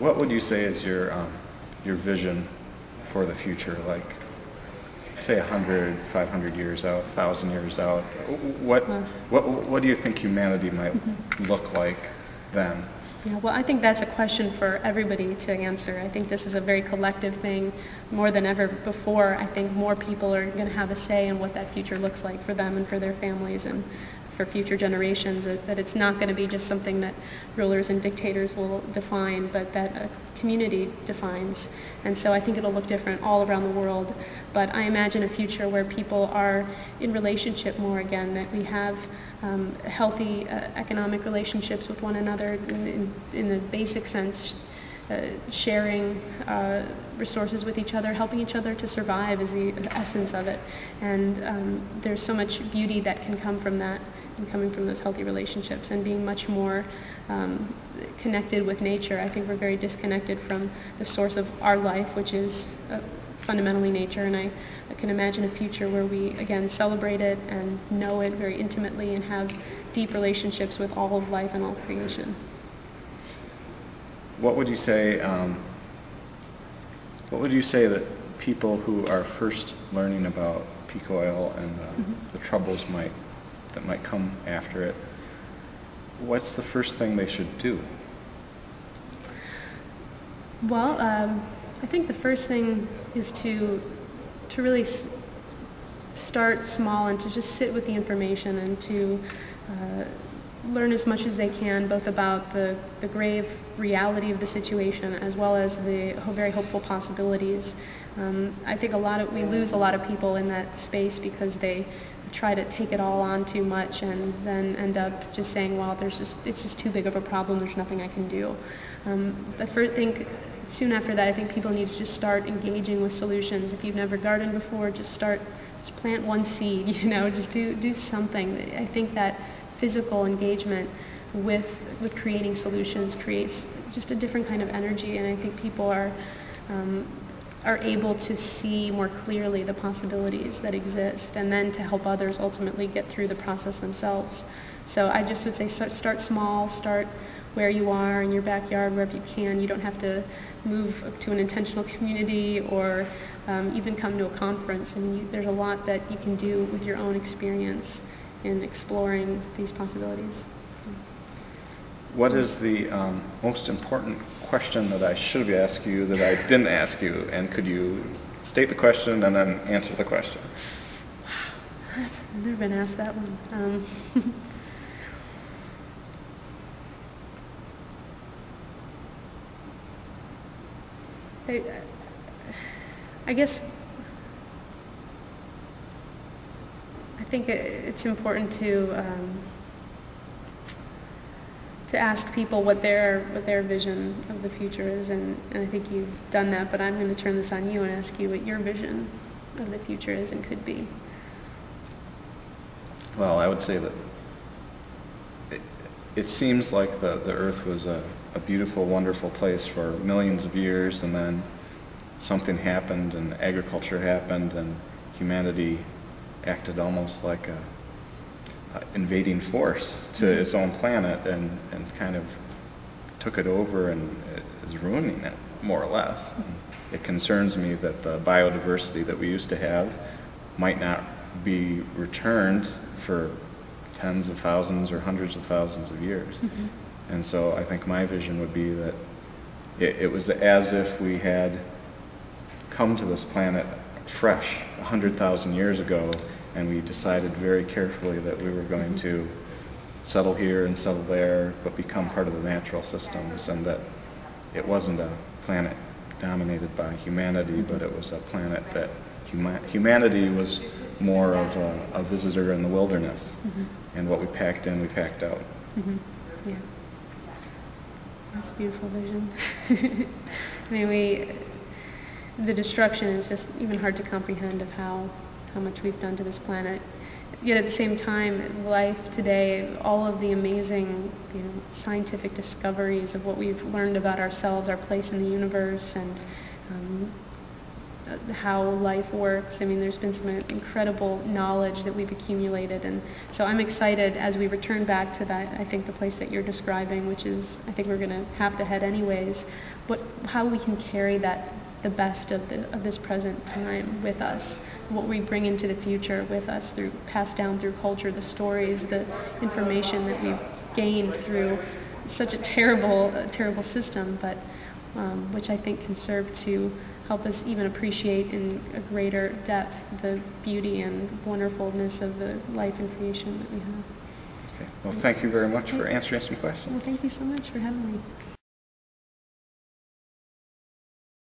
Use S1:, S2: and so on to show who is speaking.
S1: What would you say is your vision for the future? Like, say 100, 500 years out, 1,000 years out. What do you think humanity might look like then?
S2: Yeah, well, I think that's a question for everybody to answer. I think this is a very collective thing. More than ever before, I think more people are going to have a say in what that future looks like for them and for their families and for future generations, that it's not going to be just something that rulers and dictators will define, but that a community defines. And so I think it'll look different all around the world. But I imagine a future where people are in relationship more again, that we have healthy economic relationships with one another in the basic sense, sharing resources with each other, helping each other to survive is the essence of it. And there's so much beauty that can come from that, and coming from those healthy relationships, and being much more connected with nature. I think we're very disconnected from the source of our life, which is fundamentally nature, and I can imagine a future where we, again, celebrate it and know it very intimately and have deep relationships with all of life and all creation.
S1: What would you say that people who are first learning about peak oil and the troubles that might come after it, what's the first thing they should do?
S2: Well, I think the first thing is to really start small and to just sit with the information and to learn as much as they can, both about the grave reality of the situation as well as the very hopeful possibilities. I think we lose a lot of people in that space because they try to take it all on too much and then end up just saying, well, it's just too big of a problem, there's nothing I can do. I think soon after that, I think people need to just start engaging with solutions. If you've never gardened before, just plant one seed, just do something. I think that physical engagement with creating solutions creates just a different kind of energy, and I think people are able to see more clearly the possibilities that exist, and then to help others ultimately get through the process themselves. So I just would say start small, start where you are in your backyard, wherever you can. You don't have to move to an intentional community or even come to a conference. I mean, there's a lot that you can do with your own experience in exploring these possibilities. So.
S1: What is the most important question that I should have asked you that I didn't ask you? And could you state the question and then answer the question?
S2: I've never been asked that one. I guess I think it's important to ask people what their vision of the future is, and I think you've done that, but I'm going to turn this on you and ask you what your vision of the future is and could be.
S1: Well, I would say that it seems like the Earth was a beautiful, wonderful place for millions of years, and then something happened, and agriculture happened, and humanity acted almost like a invading force to its own planet and kind of took it over and is ruining it, more or less. It concerns me that the biodiversity that we used to have might not be returned for tens of thousands or hundreds of thousands of years. And so I think my vision would be that it was as if we had come to this planet fresh 100,000 years ago, and we decided very carefully that we were going to settle here and settle there, but become part of the natural systems, and that it wasn't a planet dominated by humanity, but it was a planet that humanity was more of a visitor in the wilderness, and what we packed in, we packed out.
S2: Yeah. That's a beautiful vision. I mean, the destruction is just even hard to comprehend of how much we've done to this planet. Yet at the same time, life today, all of the amazing, scientific discoveries of what we've learned about ourselves, our place in the universe, and how life works. I mean, there's been some incredible knowledge that we've accumulated, and so I'm excited as we return back to that, I think the place that you're describing, which is, I think we're going to have to head anyways, how we can carry that, the best of this present time with us, what we bring into the future with us, passed down through culture, the stories, the information that we've gained through such a terrible system, but which I think can serve to help us even appreciate in a greater depth the beauty and wonderfulness of the life and creation that we have.
S1: Okay. Well, thank you very much for answering some questions.
S2: Well, thank you so much for having me.